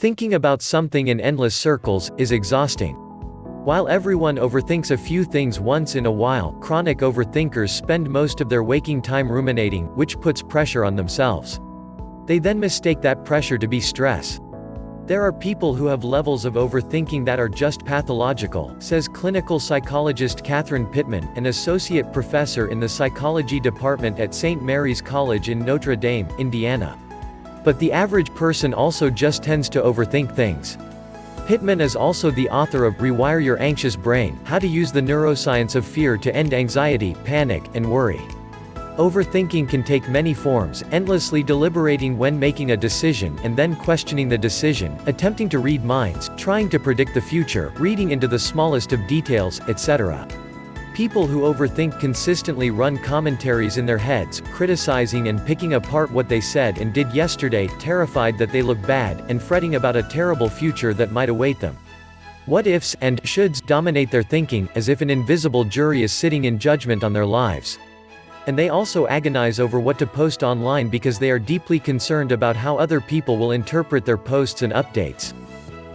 Thinking about something in endless circles is exhausting. While everyone overthinks a few things once in a while, chronic overthinkers spend most of their waking time ruminating, which puts pressure on themselves. They then mistake that pressure to be stress. There are people who have levels of overthinking that are just pathological, says clinical psychologist Catherine Pittman, an associate professor in the psychology department at St. Mary's College in Notre Dame, Indiana. But the average person also just tends to overthink things. Pittman is also the author of Rewire Your Anxious Brain: How to Use the Neuroscience of Fear to End Anxiety, Panic, and Worry. Overthinking can take many forms: endlessly deliberating when making a decision and then questioning the decision, attempting to read minds, trying to predict the future, reading into the smallest of details, etc. People who overthink consistently run commentaries in their heads, criticizing and picking apart what they said and did yesterday, terrified that they look bad, and fretting about a terrible future that might await them. What ifs and shoulds dominate their thinking, as if an invisible jury is sitting in judgment on their lives. And they also agonize over what to post online because they are deeply concerned about how other people will interpret their posts and updates.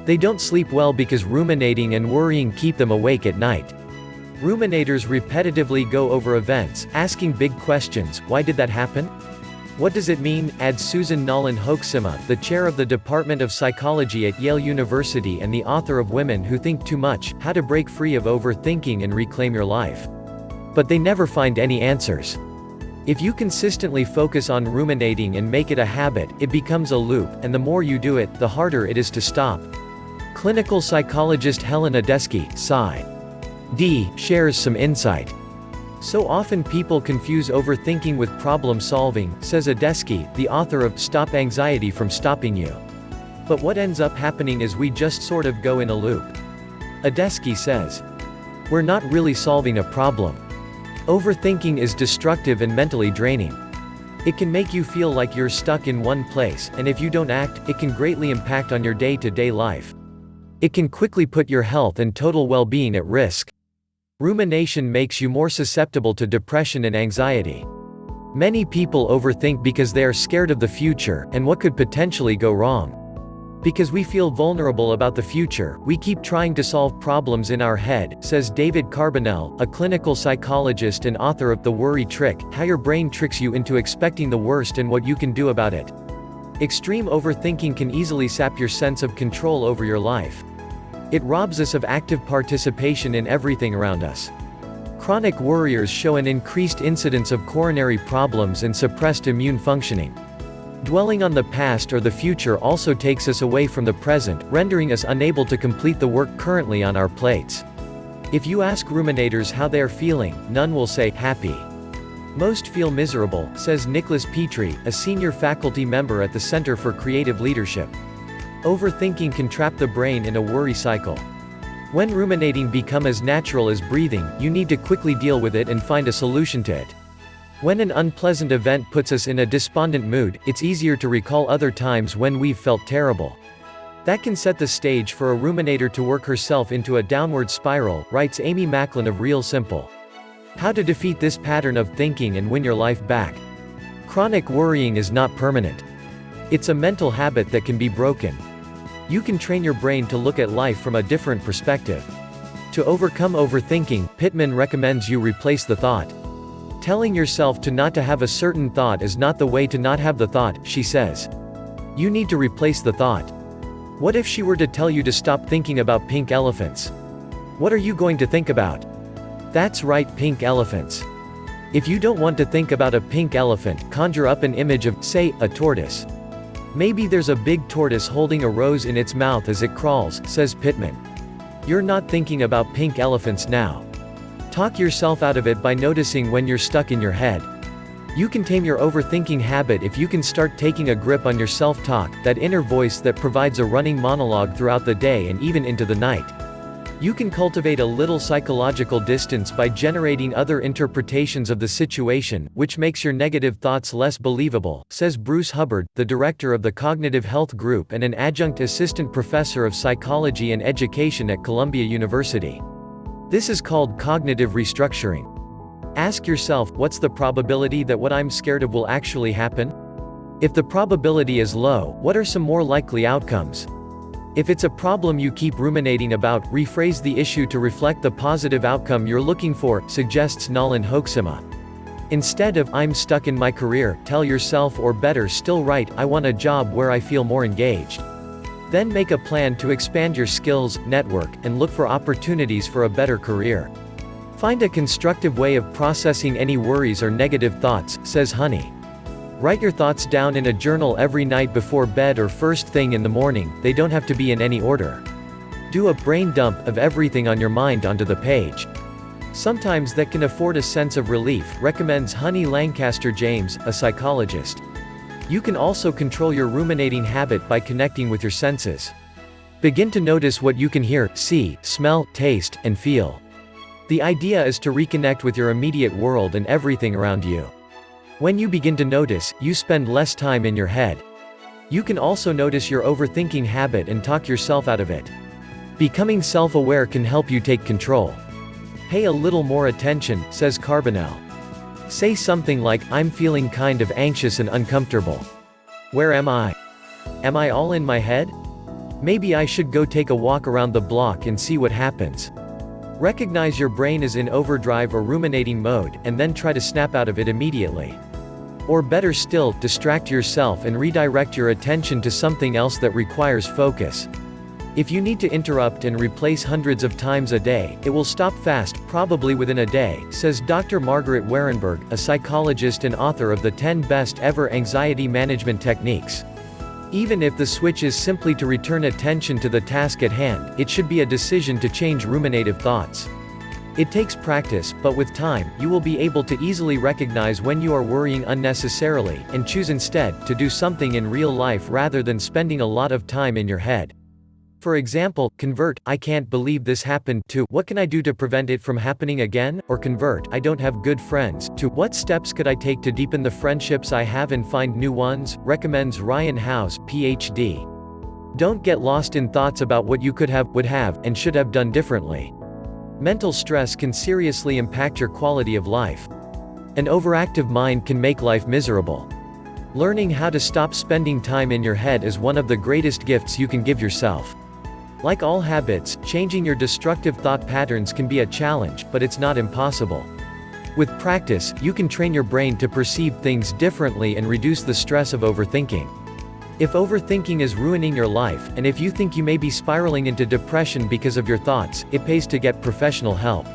They don't sleep well because ruminating and worrying keep them awake at night. Ruminators repetitively go over events, asking big questions: why did that happen? What does it mean? Adds Susan Nolan Hoeksema, the chair of the Department of Psychology at Yale University and the author of Women Who Think Too Much: How to Break Free of Overthinking and Reclaim Your Life. But they never find any answers. If you consistently focus on ruminating and make it a habit, it becomes a loop, and the more you do it, the harder it is to stop. Clinical psychologist Helen Adesky, Psy.D., shares some insight. So often people confuse overthinking with problem solving, says Adesky, the author of Stop Anxiety from Stopping You. But what ends up happening is we just sort of go in a loop. Adesky says, we're not really solving a problem. Overthinking is destructive and mentally draining. It can make you feel like you're stuck in one place, and if you don't act, it can greatly impact on your day-to-day life. It can quickly put your health and total well-being at risk. Rumination makes you more susceptible to depression and anxiety. Many people overthink because they are scared of the future, and what could potentially go wrong. Because we feel vulnerable about the future, we keep trying to solve problems in our head, says David Carbonell, a clinical psychologist and author of The Worry Trick: How Your Brain Tricks You into Expecting the Worst and What You Can Do About It. Extreme overthinking can easily sap your sense of control over your life. It robs us of active participation in everything around us. Chronic worriers show an increased incidence of coronary problems and suppressed immune functioning. Dwelling on the past or the future also takes us away from the present, rendering us unable to complete the work currently on our plates. If you ask ruminators how they are feeling, none will say happy. Most feel miserable, says Nicholas Petrie, a senior faculty member at the Center for Creative Leadership. Overthinking can trap the brain in a worry cycle. When ruminating becomes as natural as breathing, you need to quickly deal with it and find a solution to it. When an unpleasant event puts us in a despondent mood, it's easier to recall other times when we've felt terrible. That can set the stage for a ruminator to work herself into a downward spiral, writes Amy Macklin of Real Simple. How to defeat this pattern of thinking and win your life back. Chronic worrying is not permanent. It's a mental habit that can be broken. You can train your brain to look at life from a different perspective. To overcome overthinking, Pittman recommends you replace the thought. Telling yourself to not to have a certain thought is not the way to not have the thought, she says. You need to replace the thought. What if she were to tell you to stop thinking about pink elephants? What are you going to think about? That's right, pink elephants. If you don't want to think about a pink elephant, conjure up an image of, say, a tortoise. Maybe there's a big tortoise holding a rose in its mouth as it crawls, says Pittman. You're not thinking about pink elephants now. Talk yourself out of it by noticing when you're stuck in your head. You can tame your overthinking habit if you can start taking a grip on your self-talk, that inner voice that provides a running monologue throughout the day and even into the night. You can cultivate a little psychological distance by generating other interpretations of the situation, which makes your negative thoughts less believable, says Bruce Hubbard, the director of the Cognitive Health Group and an adjunct assistant professor of psychology and education at Columbia University. This is called cognitive restructuring. Ask yourself, what's the probability that what I'm scared of will actually happen? If the probability is low, what are some more likely outcomes? If it's a problem you keep ruminating about, rephrase the issue to reflect the positive outcome you're looking for, suggests Nalin Hoaxima. Instead of, I'm stuck in my career, tell yourself, or better still write, I want a job where I feel more engaged. Then make a plan to expand your skills, network, and look for opportunities for a better career. Find a constructive way of processing any worries or negative thoughts, says Honey. Write your thoughts down in a journal every night before bed or first thing in the morning, they don't have to be in any order. Do a brain dump of everything on your mind onto the page. Sometimes that can afford a sense of relief, recommends Honey Lancaster James, a psychologist. You can also control your ruminating habit by connecting with your senses. Begin to notice what you can hear, see, smell, taste, and feel. The idea is to reconnect with your immediate world and everything around you. When you begin to notice, you spend less time in your head. You can also notice your overthinking habit and talk yourself out of it. Becoming self-aware can help you take control. Pay a little more attention, says Carbonell. Say something like, I'm feeling kind of anxious and uncomfortable. Where am I? Am I all in my head? Maybe I should go take a walk around the block and see what happens. Recognize your brain is in overdrive or ruminating mode, and then try to snap out of it immediately. Or better still, distract yourself and redirect your attention to something else that requires focus. If you need to interrupt and replace hundreds of times a day, it will stop fast, probably within a day, says Dr. Margaret Warenberg, a psychologist and author of the 10 Best Ever Anxiety Management Techniques. Even if the switch is simply to return attention to the task at hand, it should be a decision to change ruminative thoughts. It takes practice, but with time, you will be able to easily recognize when you are worrying unnecessarily, and choose instead, to do something in real life rather than spending a lot of time in your head. For example, convert, I can't believe this happened, to, what can I do to prevent it from happening again? Or convert, I don't have good friends, to, what steps could I take to deepen the friendships I have and find new ones, recommends Ryan Howes, Ph.D. Don't get lost in thoughts about what you could have, would have, and should have done differently. Mental stress can seriously impact your quality of life. An overactive mind can make life miserable. Learning how to stop spending time in your head is one of the greatest gifts you can give yourself. Like all habits, changing your destructive thought patterns can be a challenge, but it's not impossible. With practice, you can train your brain to perceive things differently and reduce the stress of overthinking. If overthinking is ruining your life, and if you think you may be spiraling into depression because of your thoughts, it pays to get professional help.